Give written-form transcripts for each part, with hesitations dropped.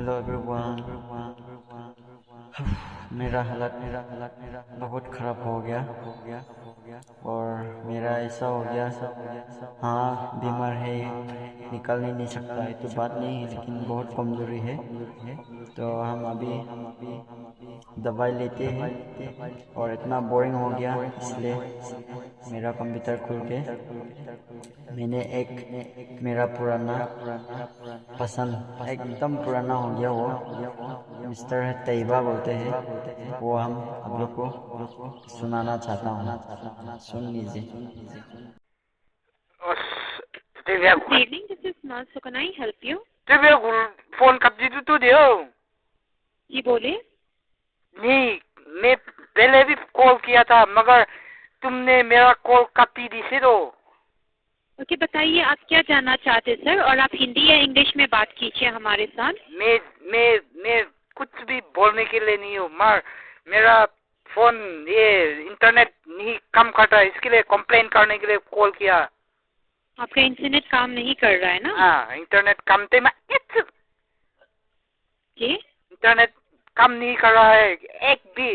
Hello everyone. मेरा हालत बहुत ख़राब हो गया और मेरा ऐसा हो गया। हाँ, बीमार है, निकल नहीं सकता, ये तो बात नहीं है, लेकिन बहुत कमज़ोरी है। तो हम अभी दवाई लेते हैं और इतना बोरिंग हो गया, इसलिए मेरा कंप्यूटर खोल के मैंने एक मेरा पुराना पसंद एकदम पुराना हो गया वो मिस्टर तैयबा बोलते हैं, वो हम आप लोग को सुनाना चाहता हूँ, सुन लीजिए। Divya, Good evening, this is Naz. So can I help you? Divya phone कब्जी तो दियो। जी बोलिए। नहीं, मैं पहले भी कॉल किया था मगर तुमने मेरा कॉल काटी दी से तो। ओके, बताइए आप क्या जानना चाहते हैं सर, और आप हिंदी या इंग्लिश में बात कीजिए हमारे साथ। मैं कुछ भी बोलने के लिए नहीं हूँ, मगर मेरा फोन ये इंटरनेट नहीं काम करता है, इसके लिए कंप्लेन करने के लिए कॉल किया। आपका इंटरनेट काम नहीं कर रहा है ना? हाँ, इंटरनेट काम जी, इंटरनेट काम नहीं कर रहा है एक भी।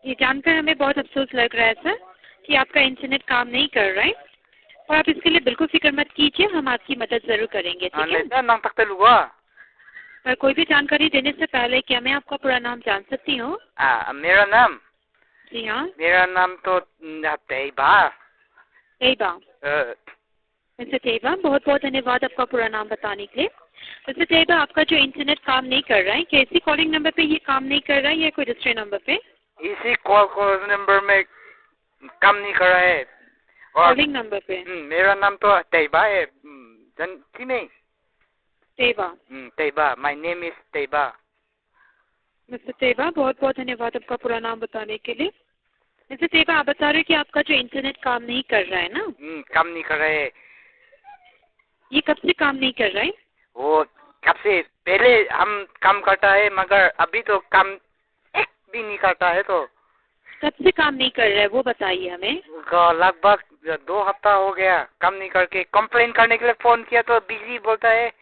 ये जानकर हमें बहुत अफसोस लग रहा है सर कि आपका इंटरनेट काम नहीं कर रहा है, और आप इसके लिए बिल्कुल फिक्र मत कीजिए, हम आपकी मदद जरूर करेंगे, ठीक है? पर कोई भी जानकारी देने से पहले क्या मैं आपका पूरा नाम जान सकती हूँ? मेरा नाम? जी हाँ। मेरा नाम तो तैयबा। तैयबा। मिस्टर तैयबा, बहुत बहुत धन्यवाद आपका पूरा नाम बताने के लिए। मिस्टर तैयबा, आपका जो इंटरनेट काम नहीं कर रहा है, क्या इसी कॉलिंग नंबर पे ये काम नहीं कर रहा है या कोई दूसरे नंबर पे? इसी कॉल नंबर में काम नहीं कर रहा है। कॉलिंग नंबर पे? मेरा नाम तो तैयबा है, जानती नहीं? Tayyaba. Tayyaba, my name is Tayyaba. Mister Tayyaba, बहुत बहुत धन्यवाद आपका पूरा नाम बताने के लिए। मिस्टर तैयबा, आप बता रहे हैं कि आपका जो इंटरनेट काम नहीं कर रहा है ना? काम नहीं कर रहा है। ये कब से काम नहीं कर रहा है? वो कब से पहले हम काम करता है, मगर अभी तो काम एक भी नहीं करता है। तो कब से काम नहीं कर रहा है वो बताइए हमें। लगभग 2 हफ्ता हो गया काम नहीं करके। कंप्लेन करने के लिए फोन किया तो बिजी बोलता है,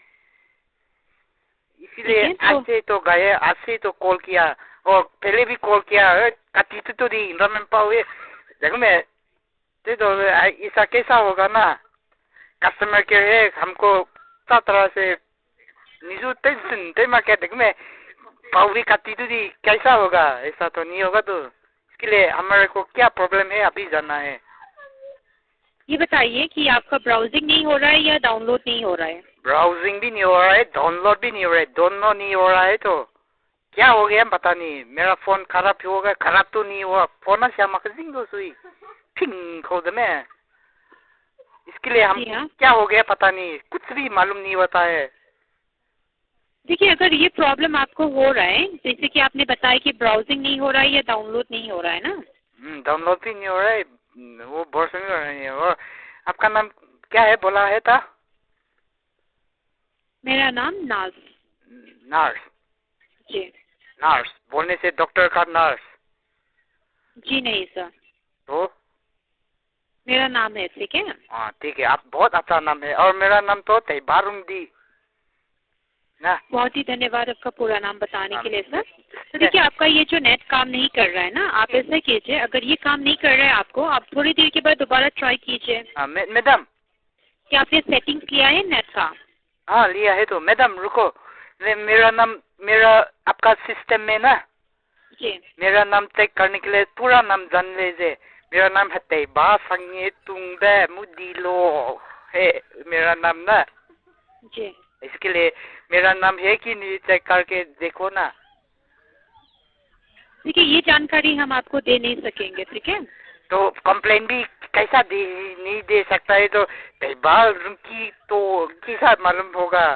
इसीलिए आज से तो कॉल किया, और पहले भी कॉल किया। काटी तो दी इंटरनेट पावे देखो मैं तो ऐसा कैसा होगा ना, कस्टमर केयर है, हमको सब तरह से निजू टेंशन मार्केट देखो मैं पावे काटी तो दी कैसा होगा, ऐसा तो नहीं होगा। तो इसके लिए हमारे को क्या प्रॉब्लम है अभी जानना है। ये बताइए कि आपका ब्राउजिंग नहीं हो रहा है या डाउनलोड नहीं हो रहा है? ब्राउजिंग भी नहीं हो रहा है, डाउनलोड भी नहीं हो रहा है, दोनों नहीं हो रहा है। तो क्या हो गया पता नहीं, मेरा फोन खराब होगा। खराब तो नहीं हुआ, फोन से हम सुई फिंग खोद में। इसके लिए हम क्या हो गया पता नहीं, कुछ भी मालूम नहीं होता है। देखिए, अगर ये प्रॉब्लम आपको हो रहा है, जैसे कि आपने बताया कि ब्राउजिंग नहीं हो रहा है या डाउनलोड नहीं हो रहा है ना? डाउनलोड भी नहीं हो रहा है, वो वर्जन भी हो रहा है। और आपका नाम क्या है बोला है था? मेरा नाम नाज। नर्स? जी। नर्स बोलने से डॉक्टर का नर्स? जी नहीं सर, तो मेरा नाम है, ठीक है? हाँ ठीक है, आप बहुत अच्छा नाम है। और मेरा नाम तो तैयबारुंदी ना। बहुत ही धन्यवाद आपका पूरा नाम बताने के लिए सर। तो देखिए, आपका ये जो नेट काम नहीं कर रहा है ना, आप ऐसा कीजिए, अगर ये काम नहीं कर रहा है आपको, आप थोड़ी देर के बाद दोबारा ट्राई कीजिए। मैडम, क्या आपने सेटिंग्स किया है नेट का? हाँ लिया है। तो मैडम रुको, मेरा आपका सिस्टम में ना जी। मेरा नाम चेक करने के लिए पूरा नाम जान लीजिए। मेरा नाम है तैयबा संगे तुंगबे मुदिलो है मेरा नाम ना। जी। इसके लिए मेरा नाम है कि नहीं चेक करके देखो ना। देखिए, ये जानकारी हम आपको दे नहीं सकेंगे, ठीक है? तो कंप्लेन भी कैसा नहीं दे सकता है, तो तैयबा की तो कैसा मालूम होगा।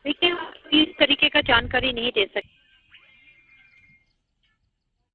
देखिए, इस तरीके का जानकारी नहीं दे सकते।